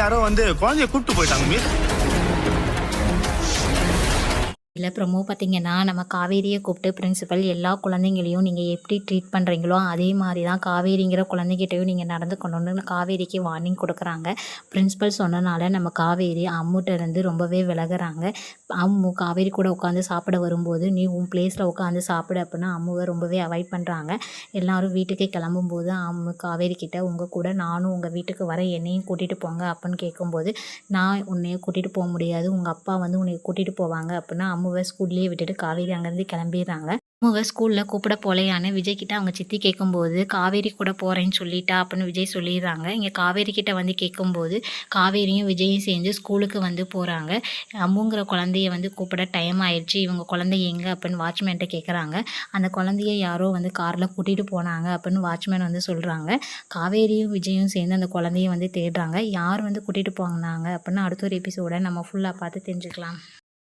யாரோ வந்து குழந்தைய கூப்பிட்டு போயிட்டாங்க மிஸ். இல்ல ப்ரமோ பார்த்தீங்கன்னா, நம்ம காவேரியை கூப்பிட்டு பிரின்சிபல் எல்லா குழந்தைங்களையும் நீங்கள் எப்படி ட்ரீட் பண்ணுறீங்களோ அதே மாதிரி தான் காவேரிங்கிற குழந்தைகிட்டையும் நீங்கள் நடந்துக்கணும்னு காவேரிக்கு வார்னிங் கொடுக்குறாங்க. பிரின்சிபல் சொன்னனால நம்ம காவேரி அம்முகிட்டேருந்து ரொம்பவே விலகுறாங்க. அம்மு காவேரி கூட உட்காந்து சாப்பிட வரும்போது, நீ உன் பிளேஸில் உட்காந்து சாப்பிடு அப்படின்னா அம்முவை ரொம்பவே அவாய்ட் பண்ணுறாங்க. எல்லாரும் வீட்டுக்கு கிளம்பும்போது அம்மு காவேரி கிட்ட உங்கள் கூட நானும் உங்கள் வீட்டுக்கு வரேன், என்னையும் கூட்டிகிட்டு போங்க அப்படின்னு கேட்கும்போது, நான் உன்னைய கூட்டிகிட்டு போக முடியாது, உங்கள் அப்பா வந்து உன்னை கூட்டிகிட்டு போவாங்க அப்படின்னா அம்முவை ஸ்கூல்லேயே விட்டுட்டு காவேரி அங்கேருந்து கிளம்பிடுறாங்க. அம்முவை ஸ்கூலில் கூப்பிட போலையான்னு விஜய் கிட்ட அவங்க சித்தி கேட்கும்போது, காவேரி கூட போகிறேன்னு சொல்லிட்டா அப்படின்னு விஜய் சொல்லிடுறாங்க. இங்கே காவேரி கிட்ட வந்து கேட்கும்போது காவேரியும் விஜயும் சேர்ந்து ஸ்கூலுக்கு வந்து போகிறாங்க. அம்முங்கிற குழந்தைய வந்து கூப்பிட டைம் ஆயிடுச்சு, இவங்க குழந்தை எங்கே அப்படின்னு வாட்ச்மேன்ட்ட கேட்குறாங்க. அந்த குழந்தைய யாரோ வந்து காரில் கூட்டிகிட்டு போனாங்க அப்படின்னு வாட்ச்மேன் வந்து சொல்கிறாங்க. காவேரியும் விஜயும் சேர்ந்து அந்த குழந்தைய வந்து தேடுறாங்க. யார் வந்து கூட்டிகிட்டு போனாங்க அப்படின்னு அடுத்த ஒரு எபிசோட நம்ம ஃபுல்லாக பார்த்து தெரிஞ்சுக்கலாம்.